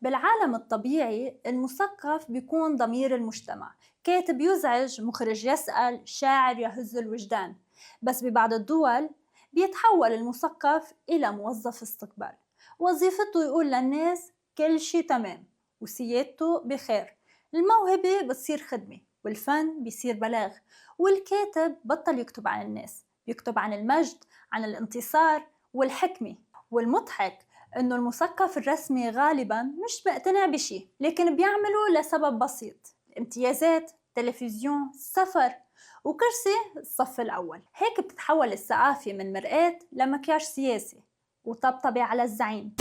بالعالم الطبيعي المثقف بيكون ضمير المجتمع، كاتب يزعج، مخرج يسأل، شاعر يهز الوجدان. بس ببعض الدول بيتحول المثقف إلى موظف استقبال، وظيفته يقول للناس كل شي تمام وسيادته بخير. الموهبة بتصير خدمة والفن بيصير بلاغ، والكاتب بطل يكتب عن الناس، بيكتب عن المجد، عن الانتصار والحكمة. والمضحك إنه المثقف الرسمي غالباً مش مقتنع بشي، لكن بيعمله لسبب بسيط: امتيازات، تلفزيون، سفر، وكرسي الصف الأول. هيك بتتحول الثقافة من مرآة لمكياج سياسي وطبطبة على الزعيم.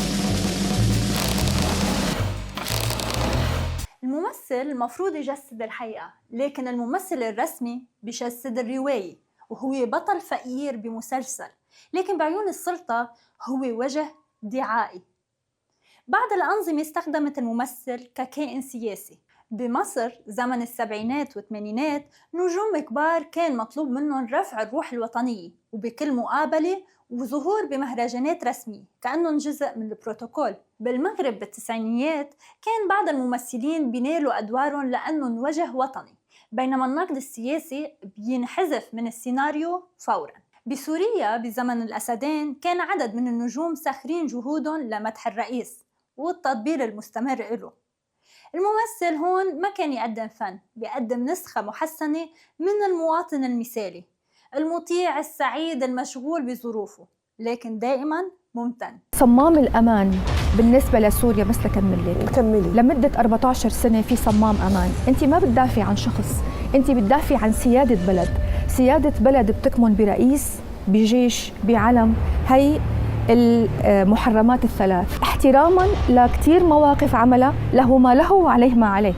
الممثل المفروض يجسد الحقيقة، لكن الممثل الرسمي بيجسد الرواية، وهو بطل فقير بمسلسل، لكن بعيون السلطة هو وجه دعائي. بعض الأنظمة استخدمت الممثل ككائن سياسي. بمصر زمن السبعينات والثمانينات نجوم كبار كان مطلوب منهم رفع الروح الوطنية، وبكل مقابلة وظهور بمهرجانات رسمية كأنهم جزء من البروتوكول. بالمغرب بالتسعينيات كان بعض الممثلين بينالوا أدوارهم لأنهم وجه وطني، بينما النقد السياسي بينحذف من السيناريو فوراً. بسوريا بزمن الأسدين كان عدد من النجوم ساخرين جهودهم لمدح الرئيس والتطبيل المستمر إله. الممثل هون ما كان يقدم فن، بيقدم نسخة محسنة من المواطن المثالي، المطيع السعيد المشغول بظروفه، لكن دائما ممتن. صمام الأمان بالنسبة لسوريا، بس كملي لمدة 14 سنة في صمام أمان. أنت ما بتدافعي عن شخص، أنت بتدافعي عن سيادة بلد. سيادة بلد بتكمن برئيس، بجيش، بعلم. هي المحرمات الثلاث، احتراما لكتير مواقف عملها، له ما له وعليه ما عليه.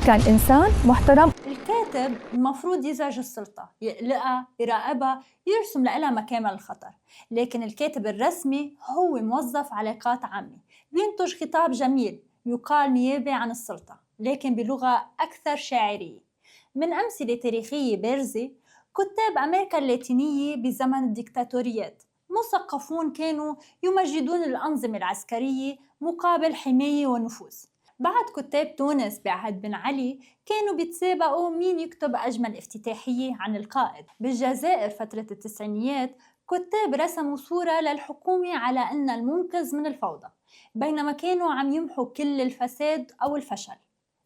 كان إنسان محترم. الكاتب المفروض يزعج السلطة، يقلقها، يراقبها، يرسم لها مكامن الخطر. لكن الكاتب الرسمي هو موظف علاقات عامة، بينتج خطاب جميل يقال نيابي عن السلطة، لكن بلغة أكثر شاعرية. من أمثلة تاريخية بارزة: كتاب أمريكا اللاتينية بزمن الديكتاتوريات، مثقفون كانوا يمجدون الأنظمة العسكرية مقابل حماية ونفوذ. بعد كتاب تونس بعهد بن علي كانوا بيتسابقوا مين يكتب أجمل افتتاحية عن القائد. بالجزائر فترة التسعينيات كتاب رسموا صورة للحكومة على أن المنقذ من الفوضى، بينما كانوا عم يمحوا كل الفساد أو الفشل.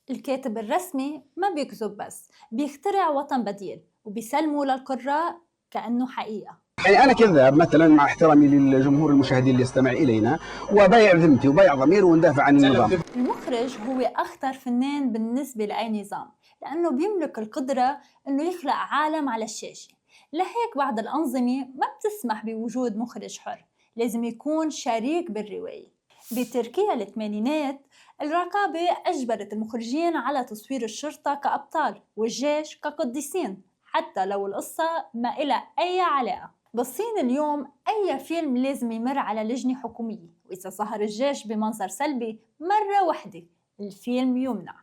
الكاتب الرسمي ما بيكذب، بس بيخترع وطن بديل وبيسلمه للقراء كأنه حقيقة. يعني أنا كذاب مثلا، مع احترامي للجمهور المشاهدين اللي يستمع إلينا، وبايع ذمتي وبايع ضميري وندافع عن النظام. المخرج هو أخطر فنان بالنسبة لأي نظام، لأنه بيملك القدرة أنه يخلق عالم على الشاشة. لهيك بعض الأنظمة ما بتسمح بوجود مخرج حر، لازم يكون شريك بالرواية. بتركيا الثمانينات الرقابة أجبرت المخرجين على تصوير الشرطة كأبطال والجيش كقديسين، حتى لو القصة ما إلها أي علاقة. بالصين اليوم أي فيلم لازم يمر على لجنة حكومية، وإذا ظهر الجيش بمنظر سلبي مرة واحدة الفيلم يمنع،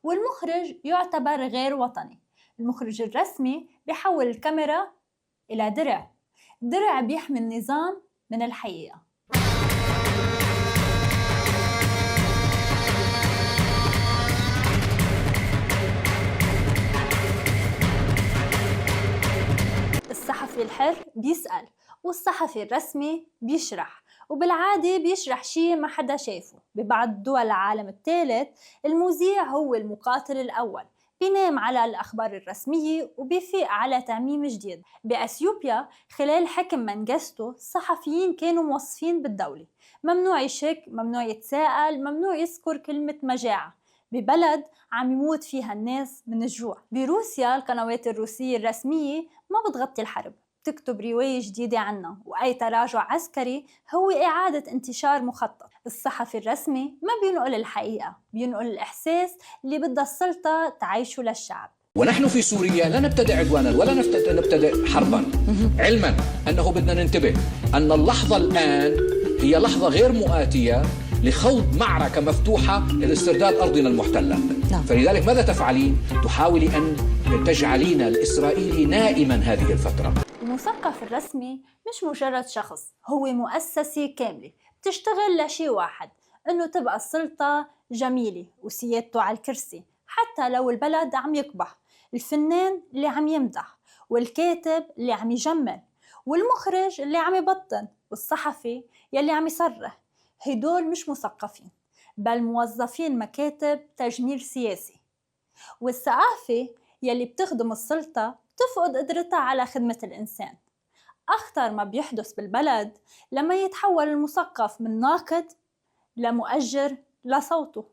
والمخرج يعتبر غير وطني. المخرج الرسمي بيحول الكاميرا إلى درع بيحمي النظام من الحقيقة. الصحفي الحر بيسأل، والصحفي الرسمي بيشرح، وبالعادة بيشرح شيء ما حدا شايفه. ببعض دول العالم الثالث المذيع هو المقاتل الأول، بينام على الأخبار الرسمية وبيفيق على تعميم جديد. بأثيوبيا خلال حكم منغستو الصحفيين كانوا موصفين بالدولة، ممنوع يشك، ممنوع يتساءل، ممنوع يذكر كلمة مجاعة، ببلد عم يموت فيها الناس من الجوع. بروسيا القنوات الروسية الرسمية ما بتغطي الحرب، بتكتب رواية جديدة عنها، وأي تراجع عسكري هو إعادة انتشار مخطط. الصحفي الرسمي ما بينقل الحقيقة، بينقل الإحساس اللي بدها السلطة تعيشه للشعب. ونحن في سوريا لا نبتدع عدوانا ولا نبتدع حربا، علما أنه بدنا ننتبه أن اللحظة الآن هي لحظة غير مؤاتية لخوض معركة مفتوحة لاسترداد أرضنا المحتلة. فلذلك ماذا تفعلين؟ تحاولي أن تجعلين الإسرائيلي نائما هذه الفترة. المثقف الرسمي مش مجرد شخص، هو مؤسسة كاملة بتشتغل لشيء واحد: إنه تبقى السلطة جميلة وسيادته على الكرسي، حتى لو البلد عم يكبح، الفنان اللي عم يمدح، والكاتب اللي عم يجمل، والمخرج اللي عم يبطن، والصحفي يلي عم يصرح. هدول مش مثقفين، بل موظفين مكاتب تجميل سياسي. والثقافة يلي بتخدم السلطة تفقد قدرتها على خدمة الإنسان. أخطر ما بيحدث بالبلد لما يتحول المثقف من ناقد لمؤجر لصوته.